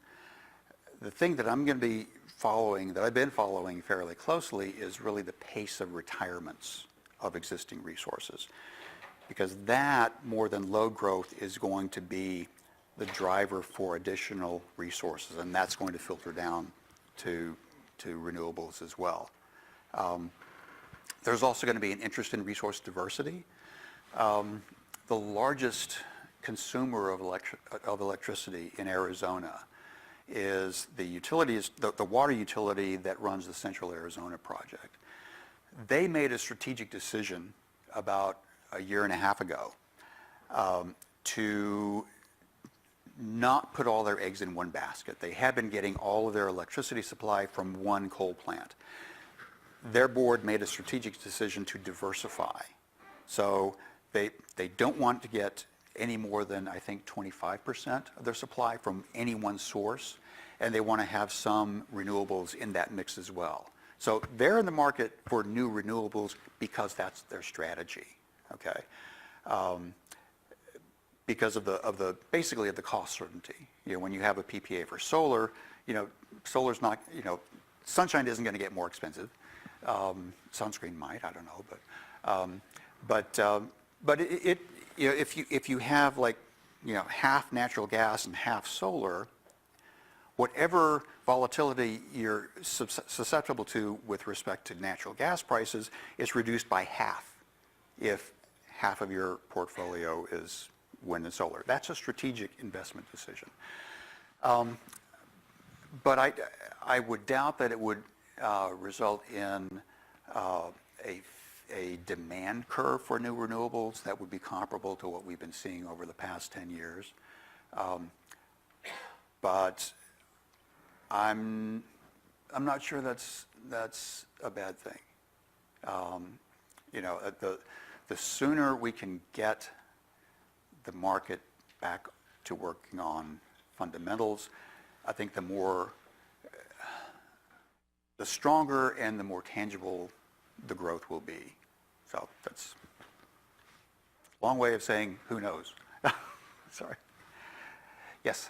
The thing that I'm going to be following, that I've been following fairly closely, is really the pace of retirements of existing resources. Because that, more than load growth, is going to be the driver for additional resources, and that's going to filter down to renewables as well. There's also going to be an interest in resource diversity. The largest consumer of electricity in Arizona is the water utility that runs the Central Arizona project. They made a strategic decision about a year and a half ago to not put all their eggs in one basket. They had been getting all of their electricity supply from one coal plant. Their board made a strategic decision to diversify. So they don't want to get any more than, I think, 25% of their supply from any one source, and they want to have some renewables in that mix as well. So they're in the market for new renewables because that's their strategy, okay? Because of the basically of the cost certainty. When you have a PPA for solar, solar's not, sunshine isn't going to get more expensive. Sunscreen might, I don't know, but if you have like half natural gas and half solar, whatever volatility you're susceptible to with respect to natural gas prices is reduced by half if half of your portfolio is wind and solar. That's a strategic investment decision. But I would doubt that it would result in a demand curve for new renewables that would be comparable to what we've been seeing over the past 10 years. But I'm not sure that's a bad thing. The sooner we can get the market back to working on fundamentals, I think the more the stronger and the more tangible the growth will be. So that's a long way of saying, who knows? Sorry. Yes.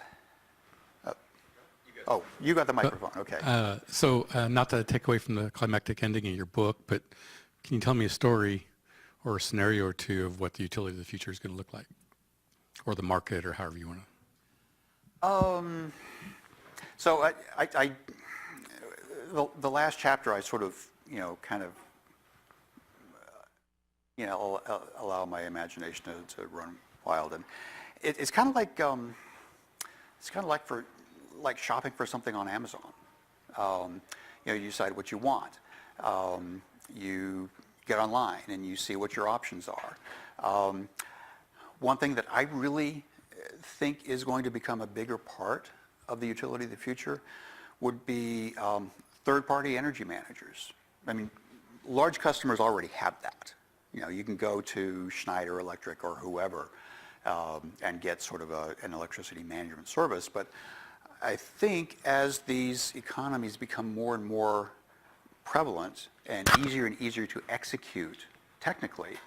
Oh, you got the microphone, okay. Not to take away from the climactic ending of your book, but can you tell me a story or a scenario or two of what the utility of the future is going to look like? Or the market, or however you want to. So the last chapter I sort of, kind of, allow my imagination to run wild. And it's kind of like, like shopping for something on Amazon. You decide what you want. You get online and you see what your options are. One thing that I really think is going to become a bigger part of the utility of the future would be third-party energy managers. I mean, large customers already have that. You can go to Schneider Electric or whoever and get sort of an electricity management service. But I think as these economies become more and more prevalent and easier to execute technically,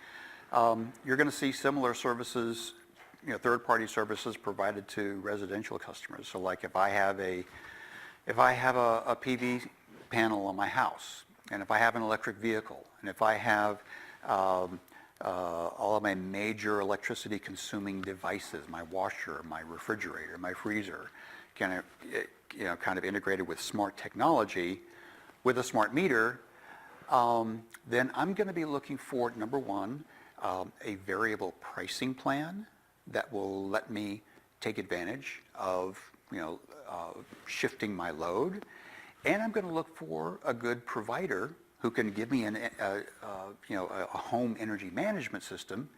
you're going to see similar services, third-party services provided to residential customers. So like if I have a PV panel on my house, and if I have an electric vehicle, and if I have all of my major electricity consuming devices, my washer, my refrigerator, my freezer, kind of integrated with smart technology, with a smart meter, then I'm going to be looking for, number one, a variable pricing plan that will let me take advantage of shifting my load, and I'm going to look for a good provider who can give me a home energy management system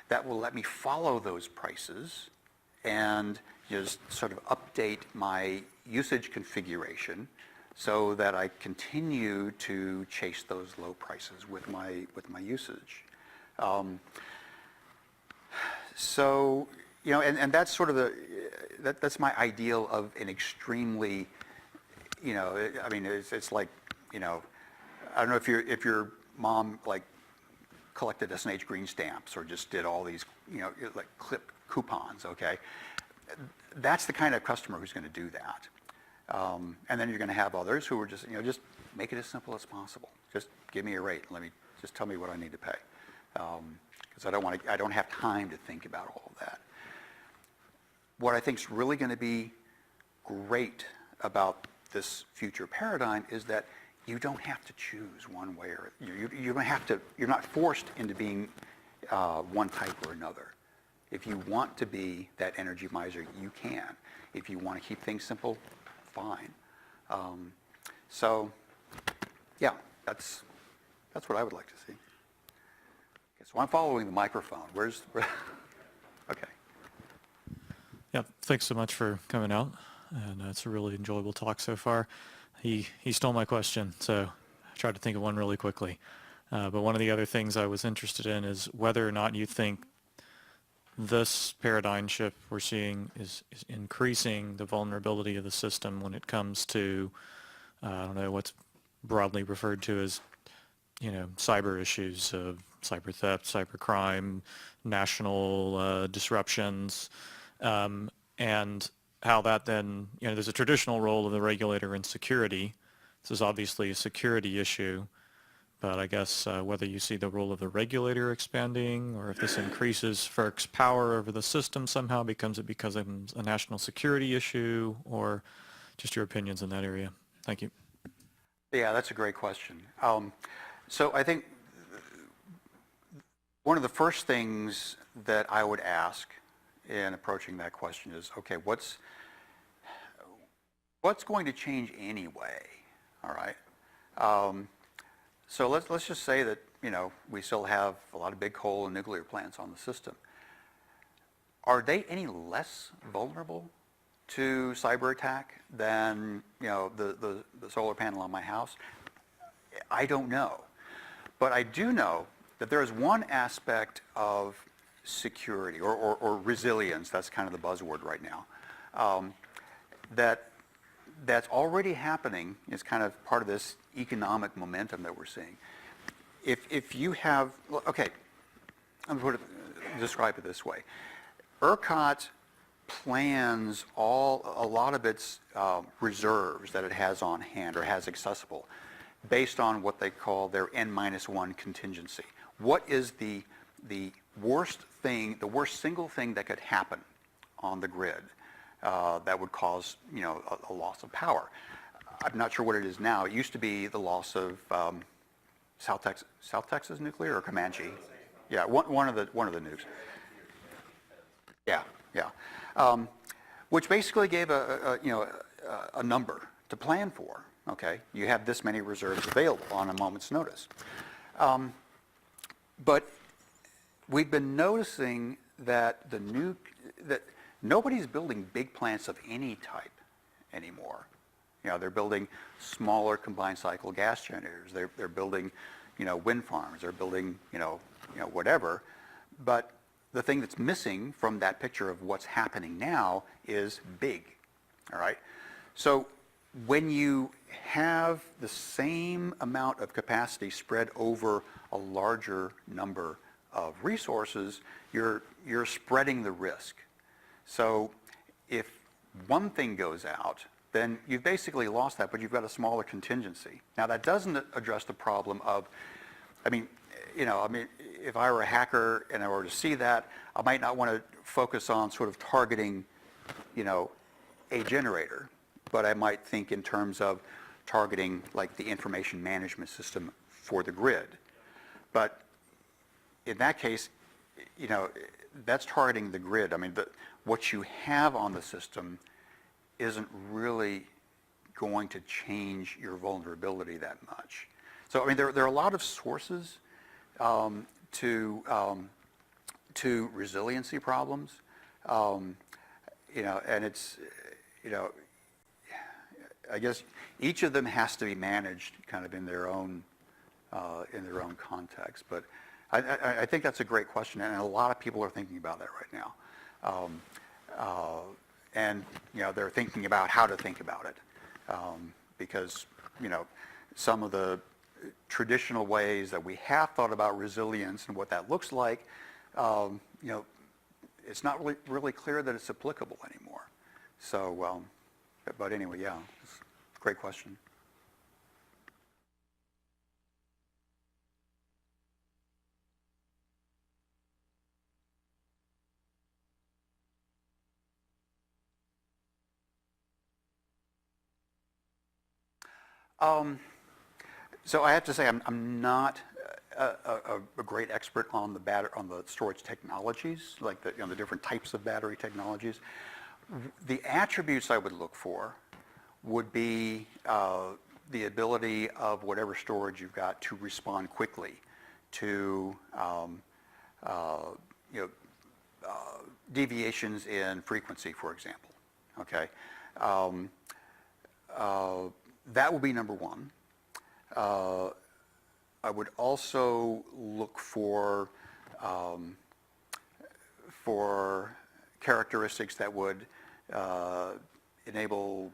that will let me follow those prices and just sort of update my usage configuration so that I continue to chase those low prices with my usage. And that's sort of that's my ideal of an extremely, it's like, I don't know if your mom like collected S&H green stamps or just did all these, like clip coupons, okay? That's the kind of customer who's going to do that. And then you're going to have others who are just, just make it as simple as possible. Just give me a rate. Just tell me what I need to pay. Because I don't have time to think about all of that. What I think is really going to be great about this future paradigm is that you don't have to choose one way or you don't have to. You're not forced into being one type or another. If you want to be that energy miser, you can. If you want to keep things simple, fine. Yeah, that's what I would like to see. Okay, so I'm following the microphone. Okay. Yeah, thanks so much for coming out, and it's a really enjoyable talk so far. He stole my question, so I tried to think of one really quickly. But one of the other things I was interested in is whether or not you think this paradigm shift we're seeing is increasing the vulnerability of the system when it comes to, I don't know, what's broadly referred to as, cyber issues of cyber theft, cyber crime, national disruptions, and how that then, there's a traditional role of the regulator in security. This is obviously a security issue, but I guess whether you see the role of the regulator expanding, or if this increases FERC's power over the system somehow, because it's a national security issue, or just your opinions in that area. Thank you. Yeah, that's a great question. So I think one of the first things that I would ask in approaching that question is, okay, what's going to change anyway? All right. So let's just say that we still have a lot of big coal and nuclear plants on the system. Are they any less vulnerable to cyber attack than the solar panel on my house? I don't know, but I do know that there is one aspect of security or resilience, that's kind of the buzzword right now, that that's already happening is kind of part of this economic momentum that we're seeing. If you have, okay, I'm going to describe it this way. ERCOT plans a lot of its reserves that it has on hand or has accessible based on what they call their N-1 contingency. What is the worst thing, the worst single thing that could happen on the grid that would cause, a loss of power? I'm not sure what it is now. It used to be the loss of South Texas nuclear or Comanche. Yeah, one of the nukes. Yeah. Which basically gave a number to plan for. Okay, you have this many reserves available on a moment's notice. But we've been noticing that that nobody's building big plants of any type anymore. They're building smaller combined cycle gas generators. They're building, wind farms. They're building, whatever. But the thing that's missing from that picture of what's happening now is big. All right. So when you have the same amount of capacity spread over a larger number of resources, you're spreading the risk. So if one thing goes out, then you've basically lost that, but you've got a smaller contingency. Now that doesn't address the problem of, if I were a hacker and I were to see that, I might not want to focus on sort of targeting, a generator, but I might think in terms of targeting like the information management system for the grid. But in that case, that's targeting the grid. I mean, what you have on the system isn't really going to change your vulnerability that much. So, I mean, there are a lot of sources to resiliency problems, and it's, I guess each of them has to be managed kind of in their own context. But I think that's a great question, and a lot of people are thinking about that right now. And they're thinking about how to think about it, because some of the traditional ways that we have thought about resilience and what that looks like, it's not really clear that it's applicable anymore. So, but anyway, yeah, it's a great question. So I have to say I'm not a great expert on the storage technologies, like the different types of battery technologies. The attributes I would look for would be the ability of whatever storage you've got to respond quickly to deviations in frequency, for example. Okay. That will be number one. I would also look for characteristics that would enable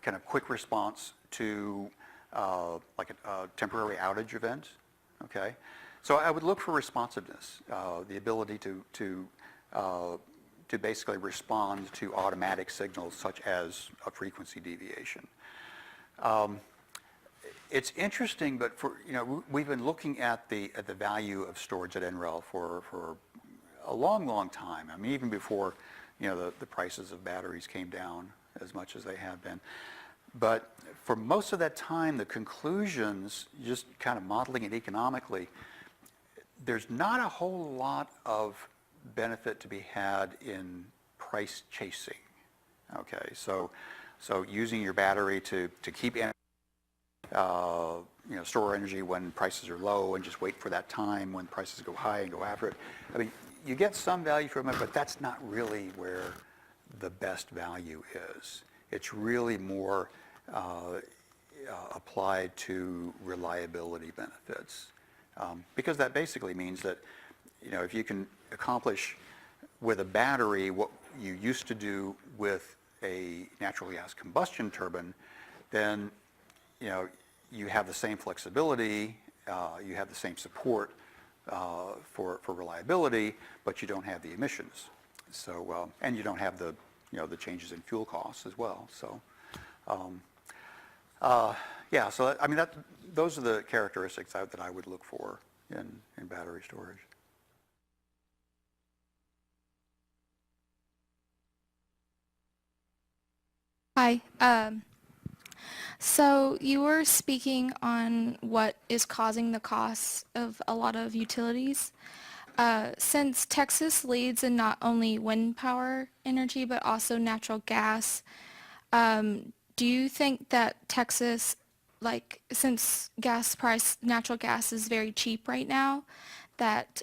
kind of quick response to like a temporary outage event. Okay, so I would look for responsiveness, the ability to basically respond to automatic signals such as a frequency deviation. It's interesting, but we've been looking at the value of storage at NREL for a long time. I mean, even before the prices of batteries came down as much as they have been. But for most of that time, the conclusions, just kind of modeling it economically, there's not a whole lot of benefit to be had in price chasing. Okay, so using your battery to keep energy, store energy when prices are low and just wait for that time when prices go high and go after it. I mean, you get some value from it, but that's not really where the best value is. It's really more applied to reliability benefits, because that basically means that if you can accomplish with a battery what you used to do with a natural gas combustion turbine, then you have the same flexibility, you have the same support for reliability, but you don't have the emissions. So and you don't have the the changes in fuel costs as well. So yeah, so I mean those are the characteristics that I would look for in battery storage. Hi. So you were speaking on what is causing the costs of a lot of utilities. Since Texas leads in not only wind power energy, but also natural gas, do you think that Texas, since natural gas is very cheap right now, that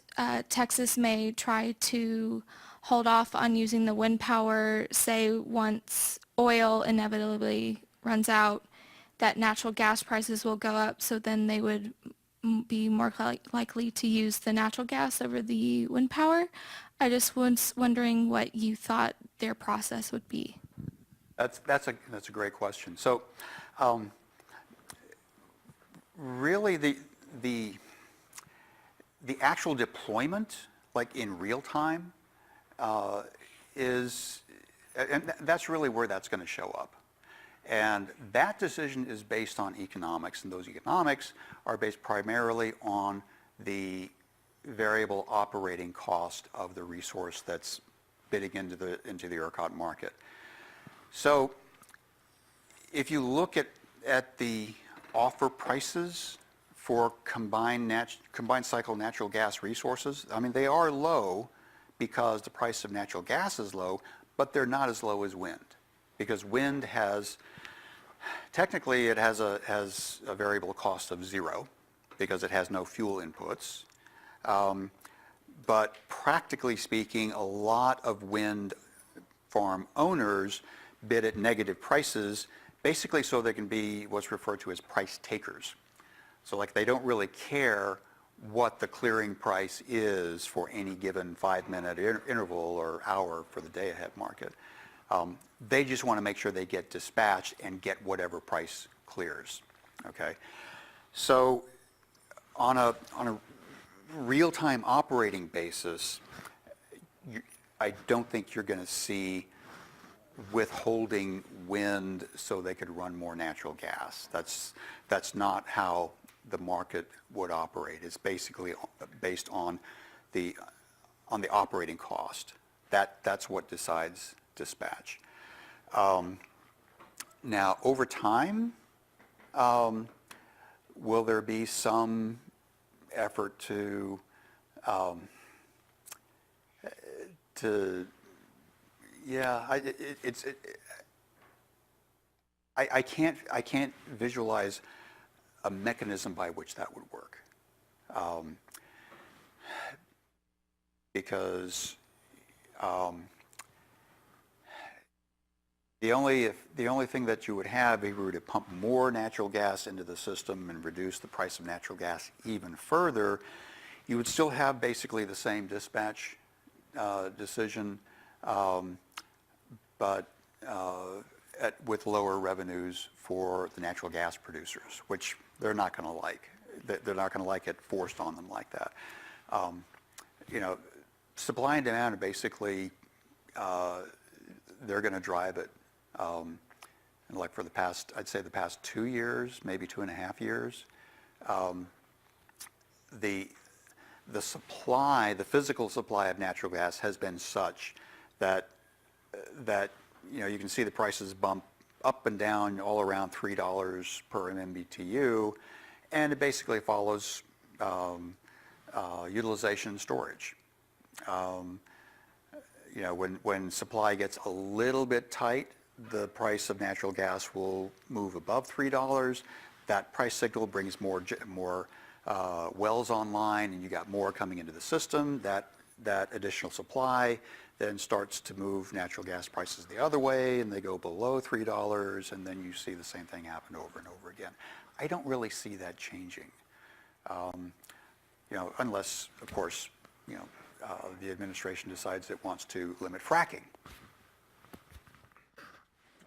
Texas may try to hold off on using the wind power, say once oil inevitably runs out, that natural gas prices will go up, so then they would be more likely to use the natural gas over the wind power? I just was wondering what you thought their process would be. That's a great question. So really the actual deployment, like in real time, is, and that's really where that's going to show up. And that decision is based on economics, and those economics are based primarily on the variable operating cost of the resource that's bidding into the ERCOT market. So if you look at the offer prices for combined cycle natural gas resources, I mean, they are low because the price of natural gas is low, but they're not as low as wind, because wind has, technically it has a variable cost of 0 because it has no fuel inputs. But practically speaking, a lot of wind farm owners bid at negative prices, basically so they can be what's referred to as price takers. So like they don't really care what the clearing price is for any given 5-minute interval or hour for the day-ahead market. They just want to make sure they get dispatched and get whatever price clears. Okay, so on a real-time operating basis, I don't think you're going to see withholding wind so they could run more natural gas. That's not how the market would operate. It's basically based on the operating cost. That's what decides dispatch. Now, over time, will there be some effort to yeah, I can't visualize a mechanism by which that would work, because the only thing that you would have if you were to pump more natural gas into the system and reduce the price of natural gas even further, you would still have basically the same dispatch decision, but with lower revenues for the natural gas producers, which they're not going to like. They're not going to like it forced on them like that. Supply and demand are basically, they're going to drive it. And like for the past, I'd say the past 2 years, maybe 2.5 years, the supply, the physical supply of natural gas has been such that you can see the prices bump up and down all around $3 per MMBTU, and it basically follows utilization and storage. When supply gets a little bit tight, the price of natural gas will move above $3. That price signal brings more wells online, and you got more coming into the system. That additional supply then starts to move natural gas prices the other way, and they go below $3, and then you see the same thing happen over and over again. I don't really see that changing, unless, of course, the administration decides it wants to limit fracking.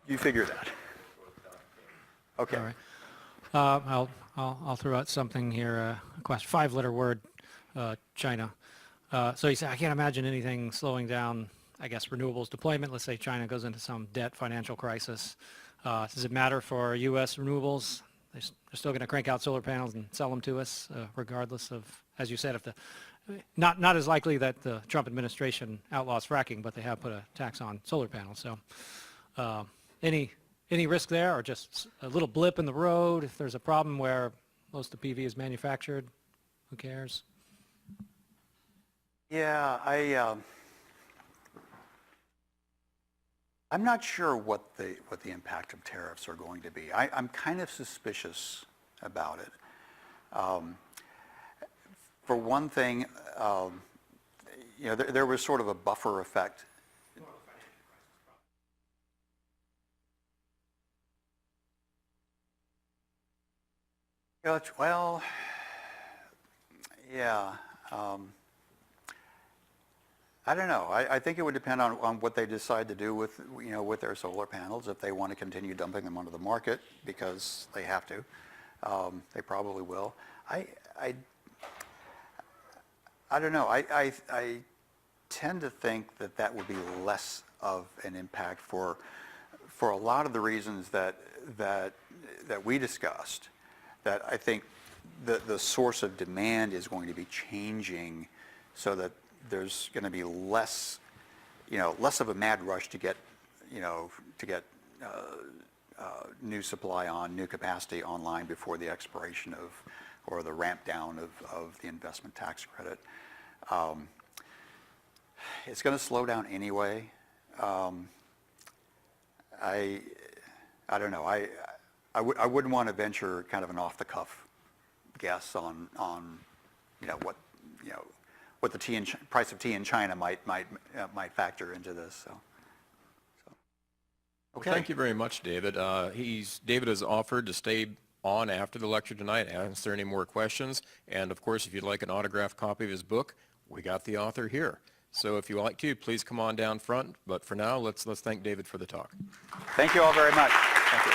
You figure that. Okay. All right. I'll throw out something here, a question, 5-letter word, China. So you say, I can't imagine anything slowing down, I guess, renewables deployment. Let's say China goes into some debt financial crisis. Does it matter for U.S. renewables? They're still going to crank out solar panels and sell them to us, regardless of, as you said, if the not as likely that the Trump administration outlaws fracking, but they have put a tax on solar panels. So any risk there, or just a little blip in the road if there's a problem where most of the PV is manufactured? Who cares? Yeah, I'm not sure what the impact of tariffs are going to be. I'm kind of suspicious about it. For one thing, there was sort of a buffer effect. Well, yeah. I don't know. I think it would depend on what they decide to do with their solar panels. If they want to continue dumping them onto the market because they have to, they probably will. I don't know. I tend to think that would be less of an impact for a lot of the reasons that we discussed. That I think the source of demand is going to be changing, so that there's going to be less of a mad rush to get new supply on, new capacity online before the expiration of, or the ramp down of the investment tax credit. It's going to slow down anyway. I don't know. I wouldn't want to venture kind of an off-the-cuff guess on what the price of tea in China might factor into this. So. Okay. Well, thank you very much, David. David has offered to stay on after the lecture tonight and answer any more questions. And of course, if you'd like an autographed copy of his book, we got the author here. So if you like to, please come on down front. But for now, let's thank David for the talk. Thank you all very much. Thank you.